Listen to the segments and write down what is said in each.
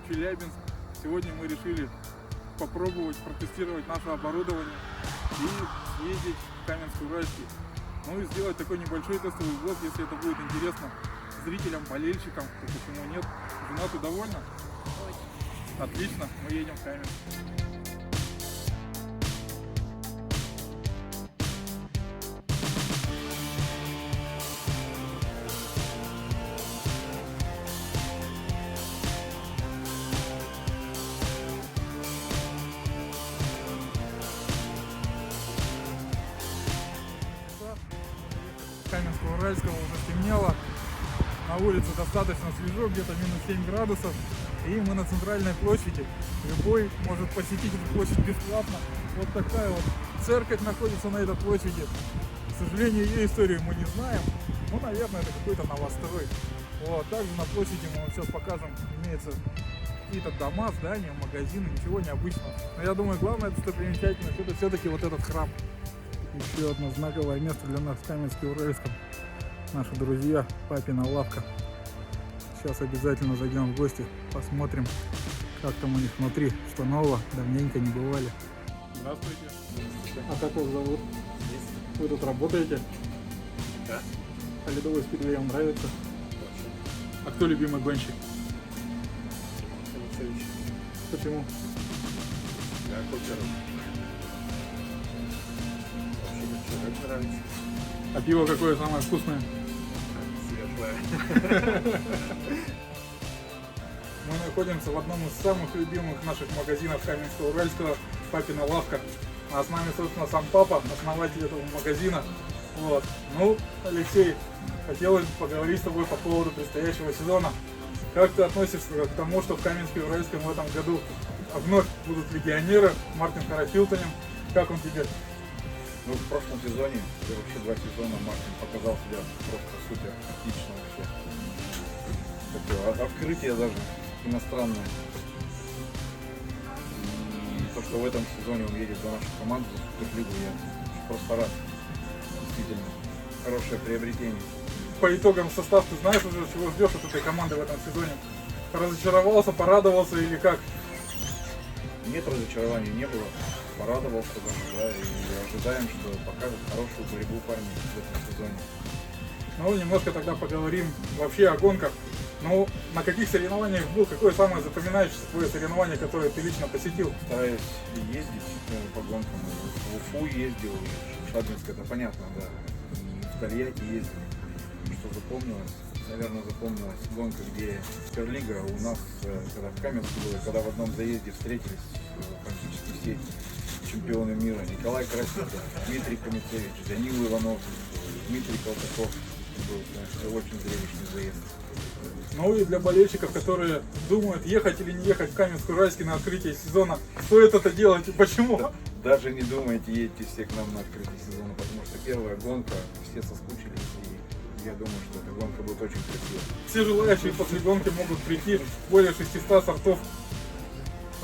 Челябинск. Сегодня мы решили попробовать протестировать наше оборудование и съездить в Каменск-Уральский. Ну и сделать такой небольшой тестовый влог, если это будет интересно зрителям, болельщикам, то почему нет. Жена, ты довольна? Очень. Отлично, мы едем в Каменск. Каменска-Уральского уже стемнело, на улице достаточно свежо, где-то минус 7 градусов, и мы на центральной площади. Любой может посетить эту площадь бесплатно. Вот такая вот церковь находится на этой площади. К сожалению, ее историю мы не знаем, но, наверное, это какой-то новострой. Вот. Также на площади мы вам сейчас покажем, имеются какие-то дома, здания, магазины, ничего необычного. Но я думаю, главная достопримечательность — это все-таки вот этот храм. Еще одно знаковое место для нас в Каменске-Уральском. Наши друзья, папина лавка. Сейчас обязательно зайдем в гости, посмотрим, как там у них внутри, что нового, давненько не бывали. Здравствуйте. А как вас зовут? Вы тут работаете? Да. А ледовый спидвей вам нравится? Очень. А кто любимый гонщик? Алексеевич. Почему? Я купер. Человек нравится. А пиво какое самое вкусное? Светлое. Мы находимся в одном из самых любимых наших магазинов Каменска-Уральского, папина лавка. А с нами, собственно, сам папа, основатель этого магазина. Вот. Ну, Алексей, хотелось бы поговорить с тобой по поводу предстоящего сезона. Как ты относишься к тому, что в Каменске-Уральском в этом году вновь будут легионеры, Мартин Харафилтонен? Как он тебе? Ну, в прошлом сезоне, вообще 2 сезона, Мартин показал себя просто супер, отлично вообще. Такое открытие даже иностранное. И то, что в этом сезоне он едет за нашу команду, за Суперлигу, я просто рад. Действительно, хорошее приобретение. По итогам состав ты знаешь уже, чего ждешь от этой команды в этом сезоне? Разочаровался, порадовался или как? Нет, разочарований не было. Порадовался даже, да, и ожидаем, что покажут хорошую борьбу парни в этом сезоне. Ну, немножко тогда поговорим вообще о гонках. Ну, на каких соревнованиях был? Какое самое запоминающееся твое соревнование, которое ты лично посетил? Стараюсь ездить по гонкам. В Уфу ездил, и в Шадринск, это понятно, да. И в Тольятти ездил. Что запомнилось? Наверное, запомнилась гонка, где Суперлига у нас, когда в Каменске было, когда в одном заезде встретились практически все чемпионы мира. Николай Красиков, Дмитрий Комицевич, Данил Иванов, Дмитрий Колтаков. Был, конечно, очень зрелищный заезд. Ну и для болельщиков, которые думают, ехать или не ехать в Каменск-Уральский на открытие сезона, стоит это делать и почему? Даже не думайте, едьте все к нам на открытие сезона, потому что первая гонка, все соскучились, и я думаю, что эта гонка будет очень красивая. Все желающие после гонки могут прийти, более 600 сортов,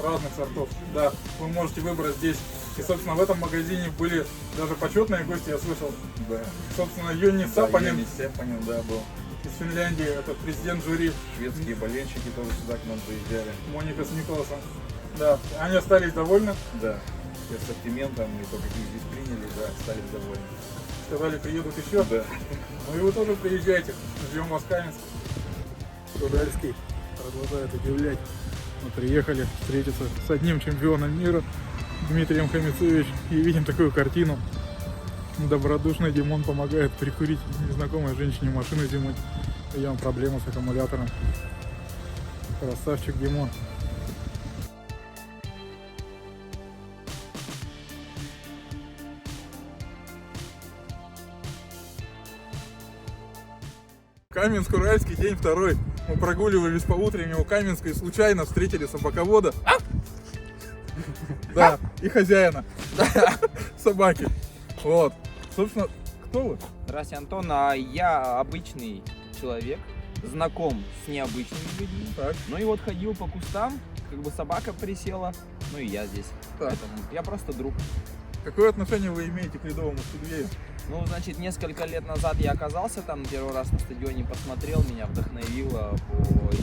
разных сортов. Да, вы можете выбрать здесь. И, собственно, в этом магазине были даже почетные гости, я слышал. Да. Собственно, Йонни Сапанин Йонни Сапанин, да, был. из Финляндии, это президент жюри. Шведские болельщики тоже сюда к нам приезжали. Моника с Николасом. Да, они остались довольны. Да, и ассортиментом, и то, как их здесь приняли, да, остались довольны. Сказали, приедут еще. Да. Ну и вы тоже приезжайте. Ждем вас в Каменск. Уральский продолжает удивлять. Мы приехали встретиться с одним чемпионом мира, Дмитрием Комицевич, и видим такую картину. Добродушный Димон помогает прикурить незнакомой женщине машину зимой. Видимо, проблема с аккумулятором. Красавчик Димон. Каменск-Уральский, день второй. Мы прогуливались по утреннему Каменска и случайно встретили собаковода. Да, и хозяина собаки. Вот. Собственно, кто вы? Здравствуйте, Антон. Я обычный человек, знаком с необычными людьми. Так. Ну и вот ходил по кустам, как бы собака присела, ну и я здесь. Так. Поэтому я просто друг. Какое отношение вы имеете к ледовому стигвею? Ну, значит, несколько лет назад я оказался там первый раз на стадионе, посмотрел, меня вдохновило.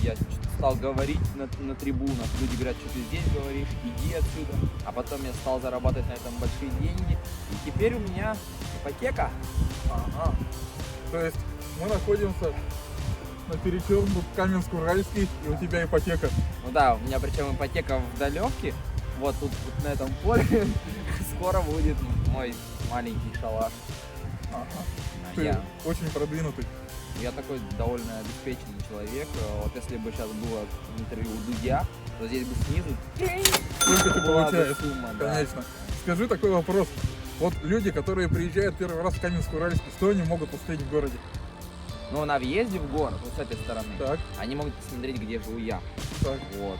Я стал говорить на трибунах. Люди говорят, что ты здесь говоришь, иди отсюда. А потом я стал зарабатывать на этом большие деньги. И теперь у меня ипотека. Ага. То есть мы находимся на перечеркнут Каменск-Уральский, и у тебя ипотека. Ну да, у меня причем ипотека в Далевке. Вот тут вот на этом поле скоро будет мой маленький шалаш. Ага. А Ты Я, очень продвинутый. я такой довольно обеспеченный человек. Вот если бы сейчас было интервью у Дудя, то здесь бы снизу Сколько ты была бы получаешь? сумма, да. Конечно. Скажи такой вопрос. Вот люди, которые приезжают первый раз в Каменск-Уральский, что они могут успеть в городе? Ну, на въезде в город, вот с этой стороны, Так, они могут посмотреть, где живу я. так. Вот,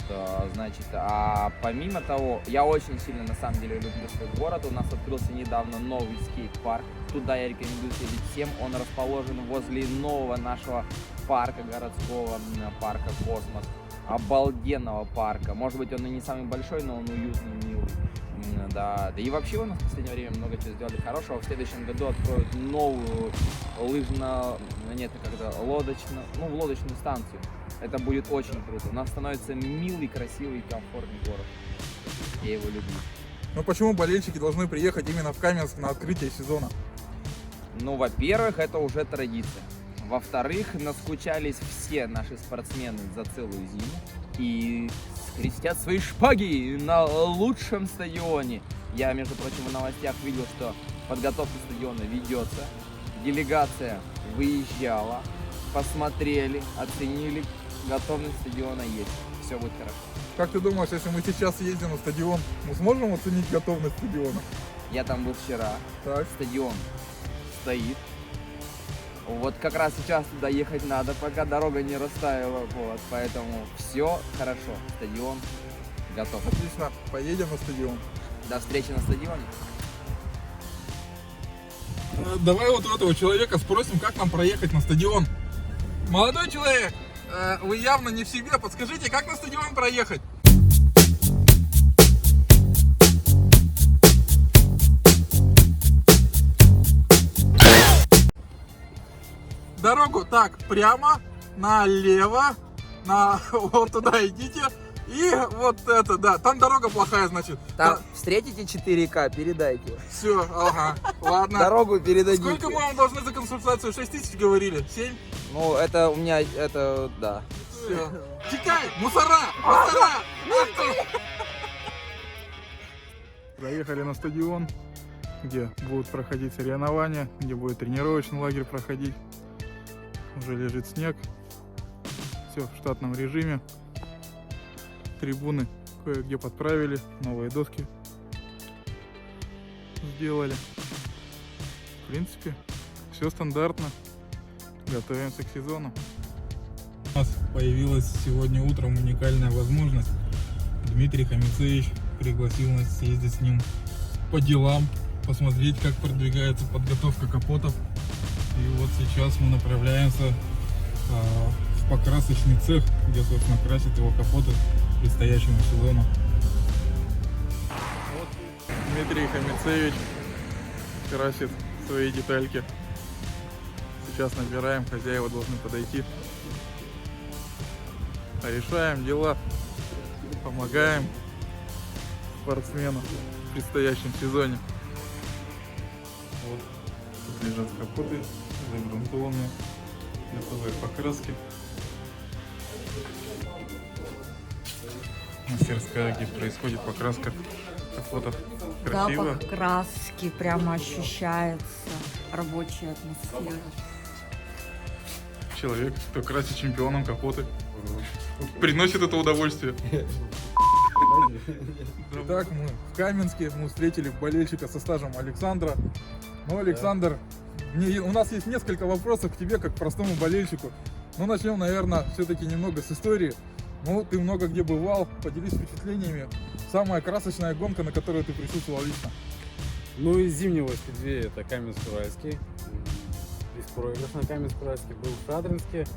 значит, а помимо того, я очень сильно на самом деле люблю свой город. У нас открылся недавно новый скейт-парк. Туда я рекомендую съездить всем. Он расположен возле нового нашего парка, городского парка «Космос». Обалденного парка. Может быть, он и не самый большой, но он уютный, милый. Да. И вообще у нас в последнее время много чего сделали хорошего. В следующем году откроют новую лодочную станцию. Это будет очень круто. У нас становится милый, красивый и комфортный город. Я его люблю. Ну почему болельщики должны приехать именно в Каменск на открытие сезона? Ну, во-первых, это уже традиция. Во-вторых, наскучались все наши спортсмены за целую зиму и скрестят свои шпаги на лучшем стадионе. Я, между прочим, в новостях видел, что подготовка стадиона ведется. Делегация выезжала, посмотрели, оценили, готовность стадиона есть. Все будет хорошо. Как ты думаешь, если мы сейчас ездим на стадион, мы сможем оценить готовность стадиона? Я там был вчера, Так. стадион стоит. Вот как раз сейчас туда ехать надо, пока дорога не растаяла. Вот, поэтому все хорошо, стадион готов. Отлично, поедем на стадион. До встречи на стадионе. Давай вот у этого человека спросим, как нам проехать на стадион. Молодой человек, вы явно не в себе, подскажите, как на стадион проехать? Дорогу так, прямо, налево, вот туда идите. И вот это, да, там дорога плохая, значит. Там встретите 4К, передайте. Все, ага, ладно. Дорогу передадите. Сколько мы вам должны за консультацию? 6 тысяч говорили? 7? Ну, это у меня, это, да. Все. Текай, мусора! Мусора! Заехали на стадион, где будут проходить соревнования, где будет тренировочный лагерь проходить. Уже лежит снег. Все в штатном режиме. Трибуны кое-где подправили, новые доски сделали. В принципе, все стандартно. Готовимся к сезону. У нас появилась сегодня утром уникальная возможность. Дмитрий Хамицевич пригласил нас съездить с ним по делам, посмотреть, как продвигается подготовка капотов. И вот сейчас мы направляемся в покрасочный цех, где, собственно, красит его капоты к предстоящему сезону. Вот Дмитрий Хамицевич красит свои детальки. Сейчас набираем, хозяева должны подойти. Решаем дела, помогаем спортсмену в предстоящем сезоне. Вот тут лежат капоты, загрунтованные, готовые покраски. Мастерская, где происходит покраска капотов. Красиво. Запах краски прямо ощущается, рабочая атмосфера. Человек, кто красит чемпионом капоты, приносит это удовольствие. Итак, мы в Каменске, мы встретили болельщика со стажем Александра. Ну, Александр, у нас есть несколько вопросов к тебе, как к простому болельщику. Ну, начнем, наверное, все-таки немного с истории. Ну, ты много где бывал, поделись впечатлениями. Самая красочная гонка, на которой ты присутствовал лично. Ну, из зимнего спидвея это Каменск-Уральский. Беспроигрыш на Каменск-Уральский. Был в Шадринске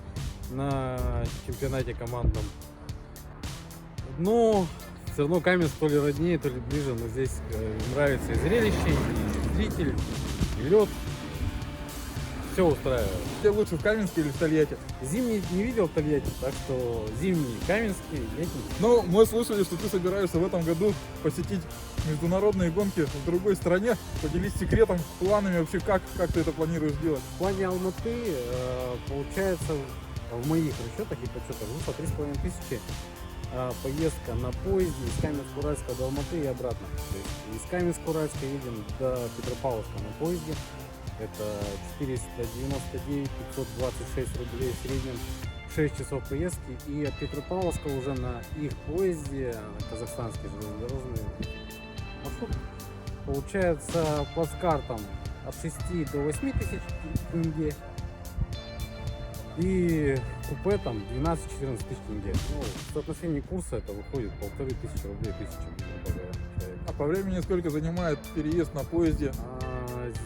на чемпионате командном. Но Все равно Каменск то ли роднее, то ли ближе, но здесь нравится и зрелище, и зритель, и лед. Все устраивает. Тебе лучше в Каменске или в Тольятти? Зимний не видел в Тольятти, так что зимний Каменский, летний. Ну, мы слышали, что ты собираешься в этом году посетить международные гонки в другой стране. Поделись секретом, планами вообще, как ты это планируешь делать? В плане Алматы получается в моих расчетах и подсчетах вышло 3,5 тысячи поездка на поезде из Каменска-Уральска до Алматы и обратно. То есть из Каменска-Уральска едем до Петропавловска на поезде. Это 499 526 рублей в среднем, 6 часов поездки. И от Петропавловска уже на их поезде, на казахстанский железнодорожный маршрут, получается плацкартом от 6 до 8 тысяч тенге. И купе там 12-14 тысяч тенге. Ну, в соотношении курса это выходит 1500 рублей, 1000, грубо говоря, человек. А по времени сколько занимает переезд на поезде?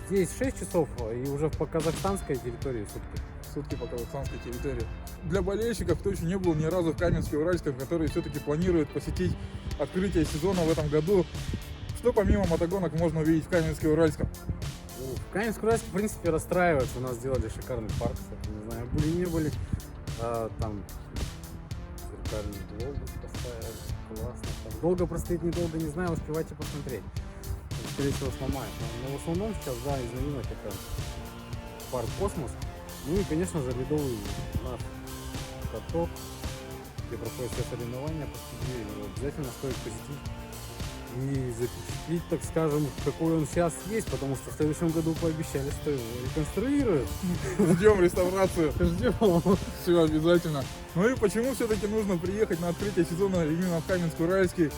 Здесь 6 часов и уже по казахстанской территории сутки. Сутки по казахстанской территории. Для болельщиков, кто еще не был ни разу в Каменске-Уральском, которые все-таки планируют посетить открытие сезона в этом году, что помимо мотогонок можно увидеть в Каменске-Уральском? В Каменск-Уральске, в принципе, расстраиваются. У нас сделали шикарный парк, кстати, не знаю, были не были. Там зеркальный глобус поставили, классно. Там долго простоит, недолго, не знаю, успевайте посмотреть. Скорее всего, сломает. Но в основном сейчас, да, из новинок это парк Космос. Ну и, конечно же, ледовый наш каток, где проходят все соревнования по студии. Его обязательно стоит посетить и запечатлеть, так скажем, какой он сейчас есть, потому что в следующем году пообещали, что его реконструируют. Ждем реставрацию. Ждем. Все обязательно. Ну и почему все-таки нужно приехать на открытие сезона именно в Каменск-Уральский?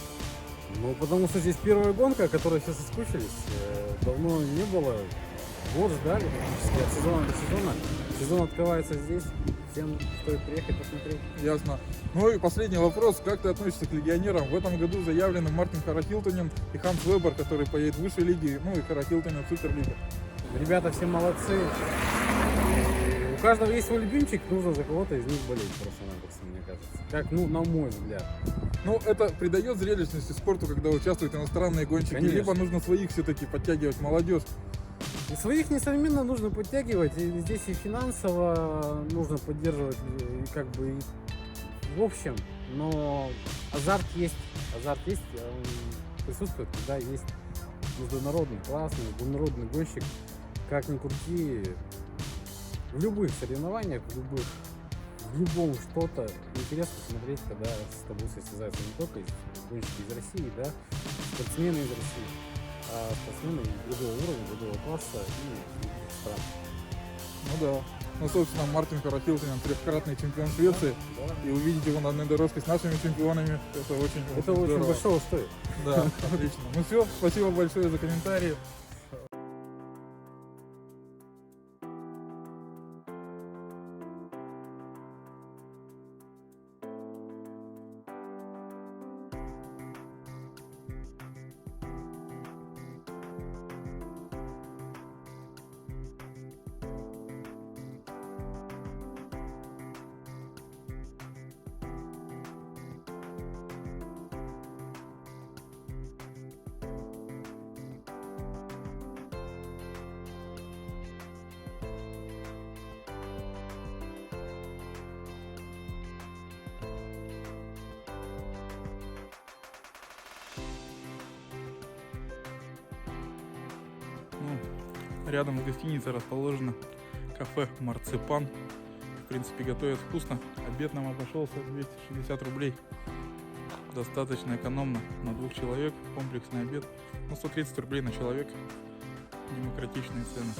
Ну, потому что здесь первая гонка, о которой все соскучились. Давно не было. Год ждали практически от сезона до сезона. Сезон открывается здесь. Всем стоит приехать посмотреть. Ясно. Ну и последний вопрос. Как ты относишься к легионерам? В этом году заявлены Мартин Харахилтонен и Ханс Вебер, который поедет в высшей лиге, ну и Харахилтонен в суперлиге. Ребята все молодцы. И у каждого есть свой любимчик, нужно за кого-то из них болеть просто-напросто, мне кажется. Как, ну, на мой взгляд. Ну, это придает зрелищности спорту, когда участвуют иностранные гонщики. Конечно. Либо нужно своих все-таки подтягивать, молодежь. И своих, несомненно, нужно подтягивать. И здесь и финансово нужно поддерживать, и как бы и в общем. Но азарт есть, он присутствует, когда есть международный, классный, международный гонщик. Как ни крути, в любых соревнованиях, в любом что-то интересно смотреть, когда с тобой состязаются не только гонщики из России, да, спортсмены из России, а спортсмены другого уровня, другого класса и других стран. Ну да. Ну, собственно, Мартин Харахилтонен трехкратный чемпион Швеции. Да. И увидеть его на одной дорожке с нашими чемпионами, это очень Это очень здорово. большого стоит. Да, отлично. Ну все, спасибо большое за комментарии. Ну, рядом с гостиницей расположено кафе «Марципан». В принципе, готовят вкусно. Обед нам обошелся 260 рублей. Достаточно экономно на 2 человек. Комплексный обед. Ну, 130 рублей на человека. Демократичные цены.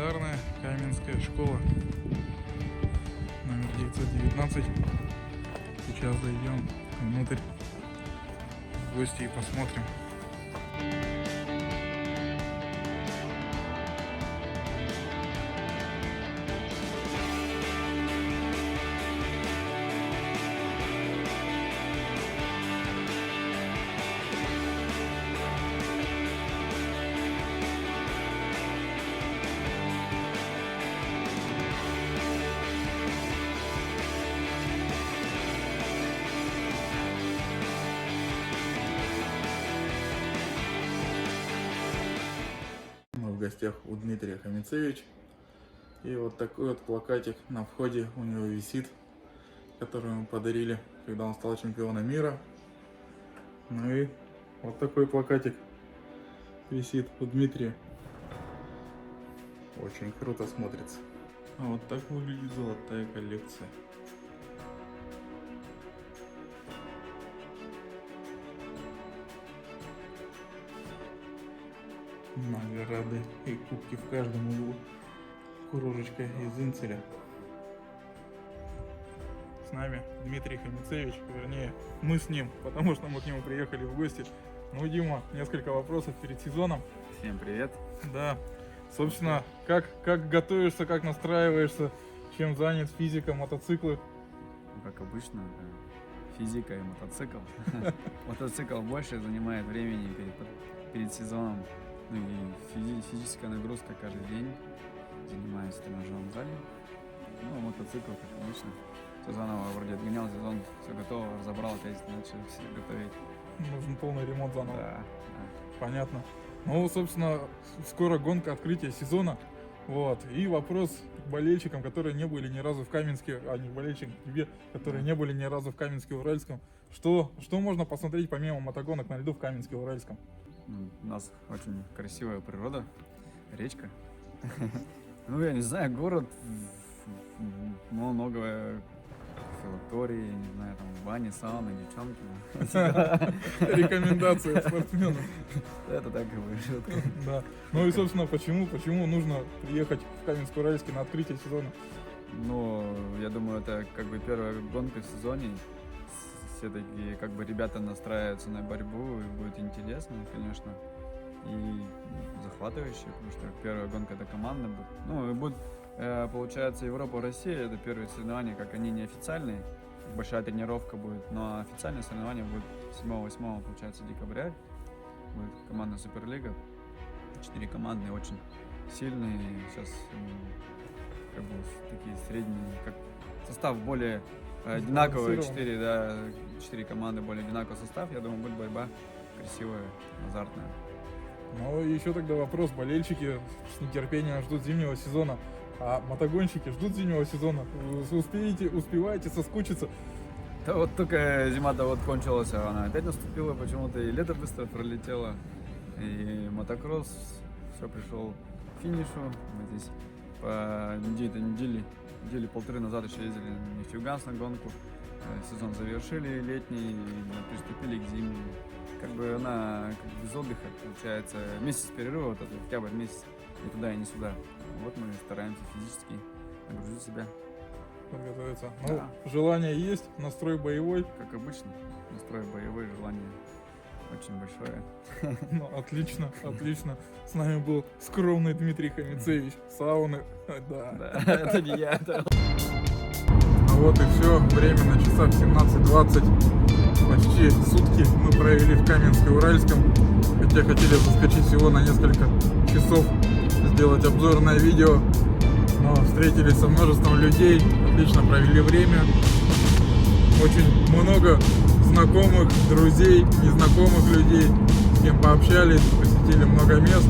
легендарная Каменская школа номер 919. Сейчас зайдем внутрь в гости и посмотрим. Мы в гостях у Дмитрия Хамицевича. И вот такой вот плакатик на входе у него висит, который ему подарили, когда он стал чемпионом мира. Ну и вот такой плакатик висит у Дмитрия. Очень круто смотрится. А вот так выглядит золотая коллекция. Награды и кубки в каждом углу. Кружечка из инцеля. С нами Дмитрий Хамицевич, вернее, мы с ним, потому что мы к нему приехали в гости. Ну, Дима, несколько вопросов перед сезоном. Всем привет. Да, собственно, как готовишься, как настраиваешься, чем занят, физика, мотоциклы? Как обычно, физика и мотоцикл. Мотоцикл больше занимает времени перед сезоном. Ну и физическая нагрузка каждый день. Занимаюсь в тренажерном зале. Ну, а мотоцикл, как обычно. Все заново вроде отгонял сезон, все готово, разобрал, опять начал все готовить. Нужен полный ремонт заново. Да. Понятно. Ну, собственно, скоро гонка открытия сезона. Вот. И вопрос к болельщикам, которые не были ни разу в Каменске, а не болельщикам, тебе, которые не были ни разу в Каменске-Уральском. Что можно посмотреть помимо мотогонок на льду в Каменске-Уральском? У нас очень красивая природа, речка. Ну, я не знаю, город, много филатории, не знаю, там, бани, сауны, девчонки. Рекомендации от спортсменов. Это так и шутка. Да. Ну и, собственно, почему нужно приехать в Каменск-Уральский на открытие сезона? Ну, я думаю, это как бы первая гонка в сезоне. Все-таки как бы ребята настраиваются на борьбу, и будет интересно, конечно, и захватывающе, потому что первая гонка это командная будет. Ну, и будет, получается, Европа, Россия, это первые соревнования, как они неофициальные, большая тренировка будет, но официальное соревнование будет 7-8, получается, декабря, будет командная суперлига, 4 командные, очень сильные, сейчас как бы такие средние, как состав более одинаковые, 4 команды, более одинаковый состав. Я думаю, будет борьба красивая, азартная. Ну и еще тогда вопрос. Болельщики с нетерпением ждут зимнего сезона, а мотогонщики ждут зимнего сезона. Вы успеваете соскучиться? Да вот только зима-то вот кончилась, а она опять наступила почему-то, и лето быстро пролетело, и мотокросс все пришел к финишу. Мы здесь по недели полторы назад еще ездили в Нефтеюганск на гонку. Сезон завершили летний и приступили к зимнему. Как бы она без отдыха, получается, месяц перерыва, вот этот октябрь месяц, ни туда и ни сюда. Вот мы стараемся физически нагрузить себя. Подготовиться. Да. Ну, желание есть, настрой боевой. Как обычно, настрой боевой, желание очень большое. Ну, отлично. С нами был скромный Дмитрий Хамицевич. Сауны. Да. Да, это не я, это Ну вот и все. Время на часах 17:20. Почти сутки мы провели в Каменске-Уральском. Хотя хотели заскочить всего на несколько часов, сделать обзорное видео. Но встретились со множеством людей. Отлично провели время. Очень много знакомых, друзей, незнакомых людей, с кем пообщались, посетили много мест.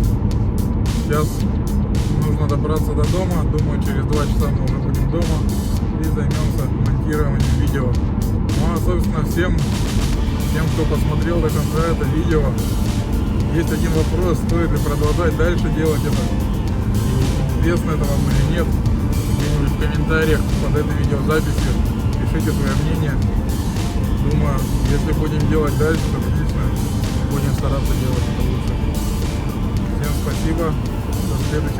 Сейчас нужно добраться до дома. Думаю, через 2 часа мы уже будем дома и займемся монтированием видео. Ну а, собственно, всем, кто посмотрел до конца это видео, есть один вопрос: стоит ли продолжать дальше делать это? Интересно это вам или нет? Где-нибудь в комментариях под этой видеозаписью пишите свое мнение. Думаю, если будем делать дальше, то, конечно, будем стараться делать это лучше. Всем спасибо. До следующего